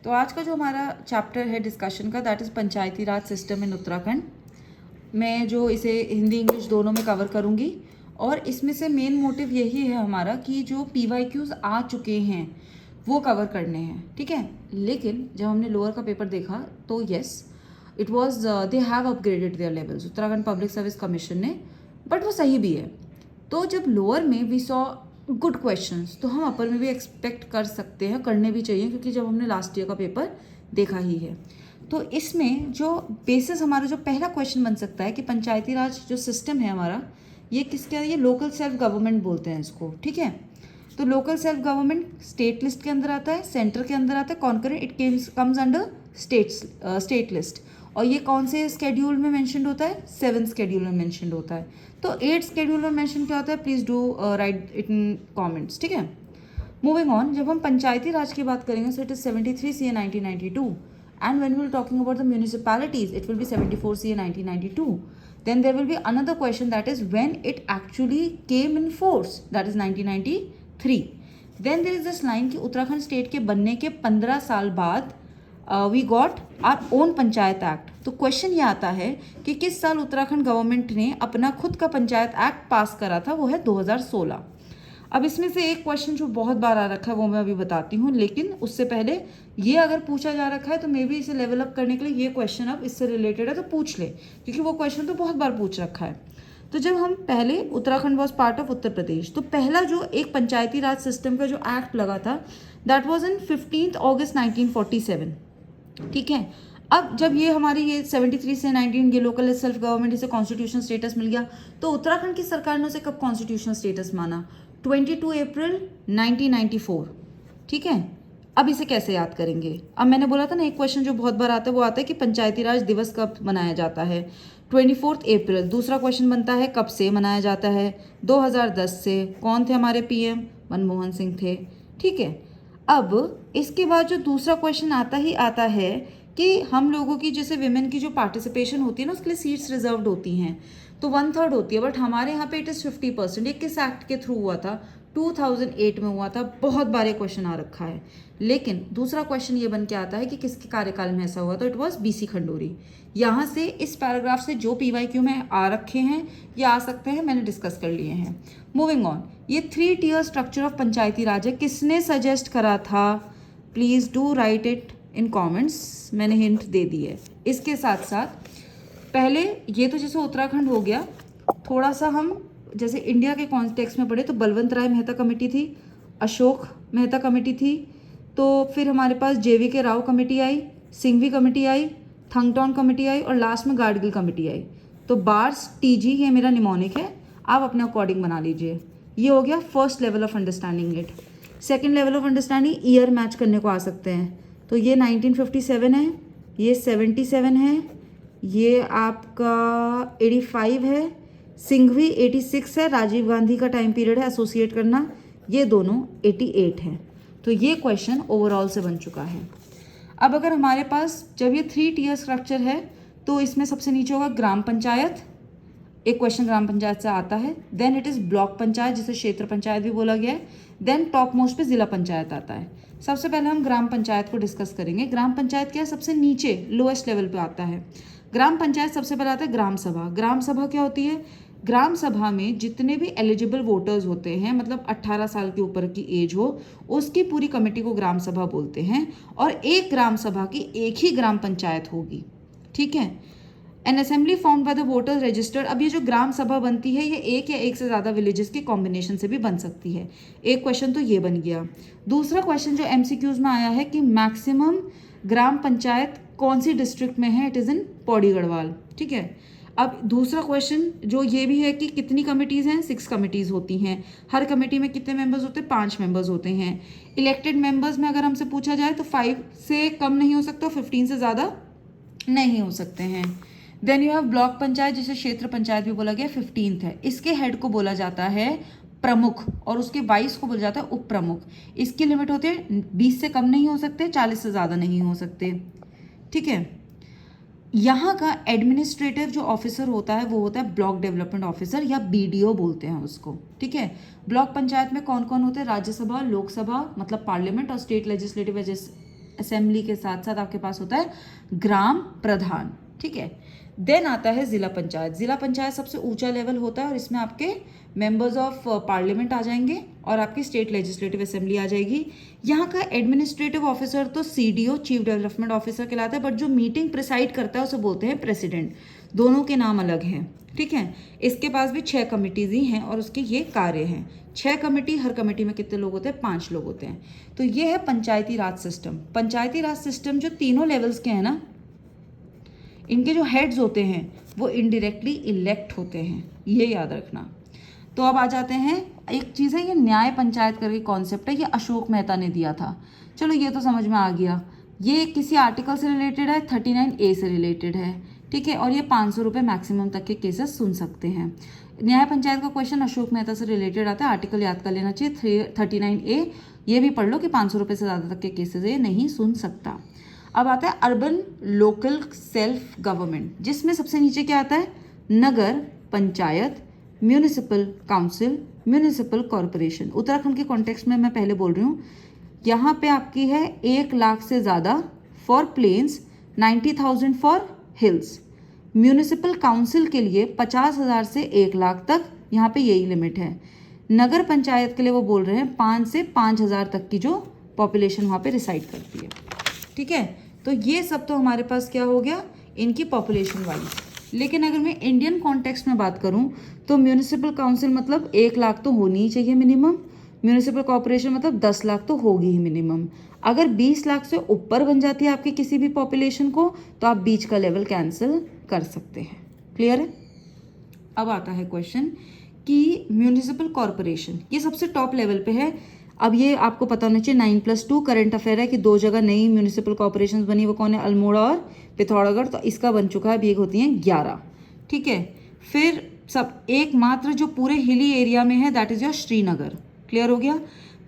तो आज का जो हमारा चैप्टर है डिस्कशन का, that is Panchayati Raj system in Uttarakhand. मैं जो इसे हिंदी इंग्लिश दोनों में कवर करूँगी और इसमें से मेन मोटिव यही है हमारा कि जो PYQs आ चुके हैं वो कवर करने हैं, ठीक है। लेकिन जब हमने लोअर का पेपर देखा तो yes, it was they have upgraded their levels, Uttarakhand public service commission ने, बट वो सही भी है। तो जब लोअर में वी सॉ गुड क्वेश्चंस, तो हम अपर में भी एक्सपेक्ट कर सकते हैं, करने भी चाहिए, क्योंकि जब हमने लास्ट ईयर का पेपर देखा ही है। तो इसमें जो बेसिस हमारा जो पहला क्वेश्चन बन सकता है कि पंचायती राज जो सिस्टम है हमारा, ये किसके, ये लोकल सेल्फ गवर्नमेंट बोलते हैं इसको, ठीक है। तो local self government state list के अंदर आता है, सेंटर के अंदर आता है, concurrent it comes under state list. और ये कौन से स्केड्यूल में मेंशन्ड होता है? 7th स्केड्यूल में मेंशन्ड होता है। तो 8th स्केड्यूल में मेंशन क्या होता है? Please do right it in comments, ठीक है। मूविंग ऑन, जब हम पंचायती राज की बात करेंगे so it is 73 CA 1992, and when we will talking about the municipalities it will be 74 CA 1992. Then there will be another question, that is when it actually came in force, that is 1993. Then there is this line कि Uttarakhand state के बनने के 15 साल बाद we got our own panchayat act. तो question ये आता है कि किस साल उत्तराखंड गवर्नमेंट ने अपना खुद का पंचायत एक्ट पास करा था? वो है 2016। अब इसमें से एक क्वेश्चन जो बहुत बार आ रखा है वो मैं अभी बताती हूँ, लेकिन उससे पहले ये अगर पूछा जा रखा है तो मे भी इसे लेवल अप करने के लिए ये क्वेश्चन अब इससे रिलेटेड है तो पूछ ले, क्योंकि वो क्वेश्चन तो बहुत बार पूछ रखा है। तो जब हम पहले, Uttarakhand was part of Uttar Pradesh, तो पहला जो एक पंचायती राज सिस्टम का जो एक्ट लगा था दैट वॉज इन 15 अगस्त 1947, ठीक है। अब जब ये हमारी ये 73 से 19 ये लोकल सेल्फ गवर्नमेंट, इसे कॉन्स्टिट्यूशन स्टेटस मिल गया, तो उत्तराखंड की सरकार ने उसे कब कॉन्स्टिट्यूशनल स्टेटस माना? 22 अप्रैल 1994, ठीक है। अब इसे कैसे याद करेंगे? अब मैंने बोला था ना, एक क्वेश्चन जो बहुत बार आता है वो आता है कि पंचायती राज दिवस कब मनाया जाता है? 24 अप्रैल। दूसरा क्वेश्चन बनता है कब से मनाया जाता है? 2010 से। कौन थे हमारे PM? मनमोहन सिंह थे, ठीक है। अब इसके बाद जो दूसरा क्वेश्चन आता ही आता है कि हम लोगों की जैसे विमेन की जो पार्टिसिपेशन होती है ना, उसके लिए सीट्स रिजर्व्ड होती हैं, तो 1/3 होती है, बट हमारे यहाँ पे इट इज़ 50%। ये किस एक्ट के थ्रू हुआ था? 2008 में हुआ था। बहुत बारे क्वेश्चन आ रखा है। लेकिन दूसरा क्वेश्चन ये बन के आता है कि किसके कार्यकाल में ऐसा हुआ? तो इट वॉज BC खंडूरी। यहाँ से इस पैराग्राफ से जो PYQ में आ रखे हैं या आ सकते हैं, मैंने डिस्कस कर लिए हैं। मूविंग ऑन, ये 3 टियर स्ट्रक्चर ऑफ पंचायती राज है। किसने सजेस्ट करा था? Please do right it in comments, मैंने हिंट दे दी है। इसके साथ साथ पहले ये तो जैसे उत्तराखंड हो गया, थोड़ा सा हम जैसे इंडिया के कॉन्टेक्स्ट में पढ़े तो बलवंत राय मेहता कमेटी थी, अशोक मेहता कमेटी थी, तो फिर हमारे पास JVK राव कमेटी आई, सिंघवी कमेटी आई, थंगटॉन कमेटी आई और लास्ट में गाडगिल कमेटी आई। तो बार्स TG ये मेरा निमोनिक है, आप अपने अकॉर्डिंग बना लीजिए। ये हो गया first level of understanding it. Second level of understanding, year match करने को आ सकते हैं। तो ये 1957 है, ये 77 है, ये आपका 85 है, सिंघवी 86 है, राजीव गांधी का टाइम पीरियड है एसोसिएट करना, ये दोनों 88 हैं। तो ये क्वेश्चन ओवरऑल से बन चुका है। अब अगर हमारे पास जब ये 3 टियर स्ट्रक्चर है तो इसमें सबसे नीचे होगा ग्राम पंचायत, एक क्वेश्चन ग्राम पंचायत से आता है। Then it is block panchayat, जिसे क्षेत्र पंचायत भी बोला गया है। देन टॉप मोस्ट पे जिला पंचायत आता है। सबसे पहले हम ग्राम पंचायत को डिस्कस करेंगे। ग्राम पंचायत क्या है? सबसे नीचे लोएस्ट लेवल पे आता है। ग्राम पंचायत सबसे पहले आता है ग्राम सभा। ग्राम सभा क्या होती है? ग्राम सभा में जितने भी एलिजिबल वोटर्स होते हैं, मतलब 18 साल के ऊपर की एज हो, उसकी पूरी कमेटी को ग्राम सभा बोलते हैं। और एक ग्राम सभा की एक ही ग्राम पंचायत होगी, ठीक है। N assembly formed by the voters registered. अब ये जो ग्राम सभा बनती है ये एक या एक से ज़्यादा विलेजेस के कॉम्बिनेशन से भी बन सकती है। एक क्वेश्चन तो ये बन गया। दूसरा क्वेश्चन जो MCQs में आया है कि मैक्सिमम ग्राम पंचायत कौन सी डिस्ट्रिक्ट में है? It is in Pauri Garhwal, ठीक है। अब दूसरा क्वेश्चन जो ये भी है कि कितनी कमिटीज़ हैं? 6 कमिटीज़ होती हैं। हर कमेटी में कितने मेंबर्स होते हैं? 5 मेंबर्स होते हैं। इलेक्टेड मेंबर्स में अगर हमसे पूछा जाए तो 5 से कम नहीं हो सकता, 15 से ज़्यादा नहीं हो सकते हैं। Then you have block panchayat, जिसे क्षेत्र पंचायत भी बोला गया, 15th है। इसके हेड को बोला जाता है प्रमुख और उसके वाइस को बोला जाता है उप प्रमुख। इसकी लिमिट होती है 20 से कम नहीं हो सकते, 40 से ज़्यादा नहीं हो सकते, ठीक है। यहाँ का एडमिनिस्ट्रेटिव जो ऑफिसर होता है वो होता है ब्लॉक डेवलपमेंट ऑफिसर या BDO बोलते हैं उसको, ठीक है। ब्लॉक पंचायत में कौन कौन होते हैं? राज्यसभा, लोकसभा मतलब पार्लियामेंट और स्टेट लेजिस्लेटिव असेंबली के साथ साथ आपके पास होता है ग्राम प्रधान, ठीक है। देन आता है जिला पंचायत। जिला पंचायत सबसे ऊंचा लेवल होता है और इसमें आपके मेंबर्स ऑफ पार्लियामेंट आ जाएंगे और आपकी स्टेट लेजिस्लेटिव असेंबली आ जाएगी। यहाँ का एडमिनिस्ट्रेटिव ऑफिसर तो सीडीओ, चीफ डेवलपमेंट ऑफिसर कहलाता है, बट जो मीटिंग प्रिसाइड करता है उसे बोलते हैं प्रेसिडेंट। दोनों के नाम अलग हैं, ठीक है। इसके पास भी 6 कमिटीज ही हैं और उसके ये कार्य हैं। 6 कमेटी, हर कमेटी में कितने लोग होते हैं? 5 लोग होते हैं। तो ये है पंचायती राज सिस्टम। पंचायती राज सिस्टम जो तीनों लेवल्स के हैं ना, इनके जो हेड्स होते हैं वो इनडायरेक्टली इलेक्ट होते हैं, ये याद रखना। तो अब आ जाते हैं, एक चीज़ है ये न्याय पंचायत करके कॉन्सेप्ट है, ये अशोक मेहता ने दिया था। चलो ये तो समझ में आ गया। ये किसी आर्टिकल से रिलेटेड है, 39A से रिलेटेड है, ठीक है। और ये 500 रुपये मैक्सिमम तक के केसेस सुन सकते हैं। न्याय पंचायत का क्वेश्चन अशोक मेहता से रिलेटेड आता है, आर्टिकल याद कर लेना चाहिए 39A। ये भी पढ़ लो कि 500 रुपये से ज़्यादा तक के केसेस ये नहीं सुन सकता। अब आता है अर्बन लोकल सेल्फ गवर्नमेंट, जिसमें सबसे नीचे क्या आता है? नगर panchayat, municipal council, municipal corporation. Uttarakhand के कॉन्टेक्स्ट में मैं पहले बोल रही हूँ, यहाँ पे आपकी है 1 लाख से ज़्यादा for plains, 90,000 for hills. Municipal council के लिए 50,000 से 1 लाख तक, यहाँ पे यही लिमिट है। नगर पंचायत के लिए वो बोल रहे हैं 5 से 5,000 तक की जो पॉपुलेशन वहाँ पे रिसाइड करती है, ठीक है। तो ये सब तो हमारे पास क्या हो गया, इनकी पॉपुलेशन वाइज। लेकिन अगर मैं इंडियन कॉन्टेक्स्ट में बात करूं तो म्यूनिसिपल काउंसिल मतलब 1 लाख तो होनी ही चाहिए मिनिमम। म्यूनिसिपल कॉर्पोरेशन मतलब 10 लाख तो होगी ही मिनिमम। अगर 20 लाख से ऊपर बन जाती है आपकी किसी भी पॉपुलेशन को, तो आप बीच का लेवल कैंसिल कर सकते हैं। क्लियर है? अब आता है क्वेश्चन कि म्यूनिसिपल कॉर्पोरेशन ये सबसे टॉप लेवल पे है। अब ये आपको पता होना चाहिए, 9+2 करंट अफेयर है कि 2 जगह नई म्यूनिसिपल कॉर्पोरेशन बनी, वो कौन है? अल्मोड़ा और पिथौरागढ़। तो इसका बन चुका है, अब ये होती हैं 11, ठीक है। फिर सब एकमात्र जो पूरे हिली एरिया में है that is your Srinagar. Clear हो गया?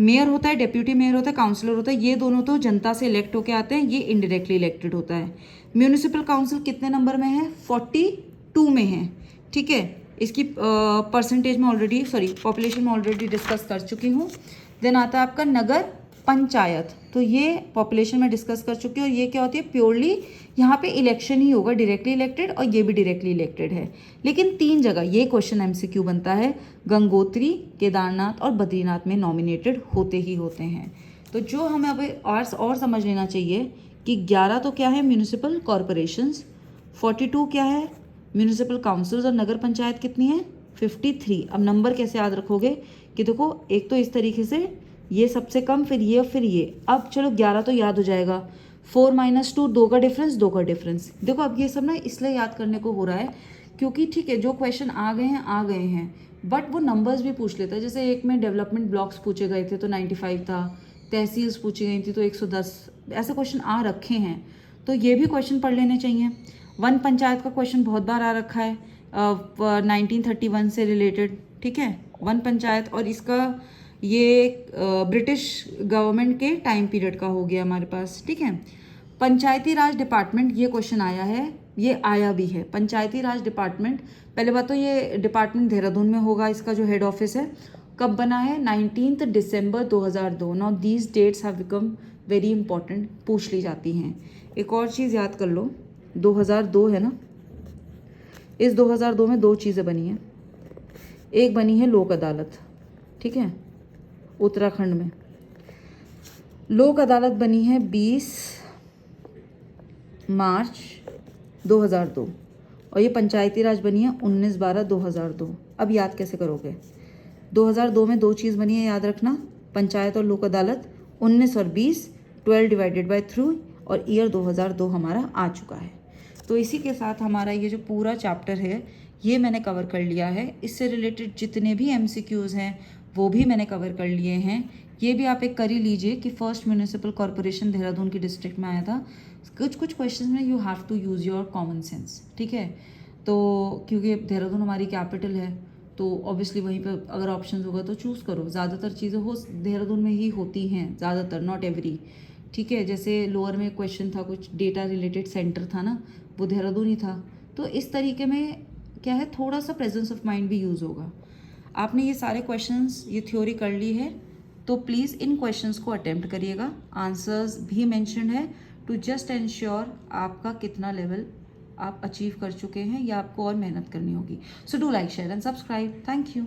मेयर होता है, डेप्यूटी मेयर होता है, काउंसिलर होता है, ये दोनों तो जनता से इलेक्ट होके आते हैं, ये इनडायरेक्टली इलेक्टेड होता है। म्यूनिसिपल काउंसिल कितने नंबर में है? 42 में है, ठीक है। इसकी परसेंटेज में ऑलरेडी, सॉरी पॉपुलेशन में ऑलरेडी डिस्कस कर चुकी हूँ। देन आता है आपका नगर पंचायत, तो ये पॉपुलेशन में डिस्कस कर चुकी हूँ। और ये क्या होती है? प्योरली यहाँ पे इलेक्शन ही होगा, डायरेक्टली इलेक्टेड, और ये भी डायरेक्टली इलेक्टेड है। लेकिन 3 जगह ये क्वेश्चन MCQ बनता है, गंगोत्री, केदारनाथ और बद्रीनाथ में नॉमिनेटेड होते ही होते हैं। तो जो हमें अब और समझ लेना चाहिए कि 11 तो क्या है? म्यूनिसिपल कॉरपोरेशंस, 42 क्या है? म्यूनिसिपल काउंसिल्स, और नगर पंचायत कितनी है? 53। अब नंबर कैसे याद रखोगे कि देखो, एक तो इस तरीके से ये सबसे कम, फिर ये और फिर ये। अब चलो 11 तो याद हो जाएगा, 4 - 2, 2 का डिफरेंस, 2 का डिफरेंस। देखो अब ये सब ना इसलिए याद करने को हो रहा है क्योंकि ठीक है जो क्वेश्चन आ गए हैं, बट वो नंबर्स भी पूछ लेता है। जैसे एक में डेवलपमेंट ब्लॉक्स पूछे गए थे तो 95 था, तहसील्स पूछी गई थी तो 110, ऐसे क्वेश्चन आ रखे हैं, तो ये भी क्वेश्चन पढ़ लेने चाहिए। वन पंचायत का क्वेश्चन बहुत बार आ रखा है 1931 से रिलेटेड, ठीक है, वन पंचायत। और इसका ये ब्रिटिश गवर्नमेंट के टाइम पीरियड का हो गया हमारे पास, ठीक है। पंचायती राज डिपार्टमेंट, ये क्वेश्चन आया है, ये आया भी है। पंचायती राज डिपार्टमेंट, पहले बात तो ये डिपार्टमेंट देहरादून में होगा, इसका जो हेड ऑफिस है। कब बना है? 19 दिसंबर 2002। Now these dates have become very important, पूछ ली जाती हैं। एक और चीज़ याद कर लो, 2002 है ना, इस 2002 में 2 चीज़ें बनी हैं। एक बनी है लोक अदालत, ठीक है, उत्तराखंड में लोक अदालत बनी है 20 मार्च 2002, और ये पंचायती राज बनी है 19/12/2002। अब याद कैसे करोगे? 2002 में 2 चीज़ बनी है, याद रखना, पंचायत और लोक अदालत। 19 और 20, 12 डिवाइडेड बाय 3, और ईयर 2002 हमारा आ चुका है। तो इसी के साथ हमारा ये जो पूरा चैप्टर है ये मैंने कवर कर लिया है। इससे रिलेटेड जितने भी MCQs हैं वो भी मैंने कवर कर लिए हैं। ये भी आप एक कर ही लीजिए कि फर्स्ट म्यूनिसिपल कॉर्पोरेशन देहरादून की डिस्ट्रिक्ट में आया था। कुछ क्वेश्चन में you have to use your common sense, ठीक है। तो क्योंकि देहरादून हमारी कैपिटल है तो ऑब्वियसली वहीं पर अगर ऑप्शन होगा तो चूज़ करो। ज़्यादातर चीज़ें हो देहरादून में ही होती हैं, ज़्यादातर, नॉट एवरी, ठीक है। जैसे लोअर में क्वेश्चन था, कुछ डेटा रिलेटेड सेंटर था ना, वो देहरादून ही था। तो इस तरीके में क्या है, थोड़ा सा प्रेजेंस ऑफ माइंड भी यूज़ होगा। आपने ये सारे क्वेश्चंस, ये थ्योरी कर ली है, तो प्लीज़ इन क्वेश्चंस को अटेम्प्ट करिएगा, आंसर्स भी मेंशन है टू जस्ट एंश्योर आपका कितना लेवल आप अचीव कर चुके हैं या आपको और मेहनत करनी होगी. So do like, share and subscribe. Thank you.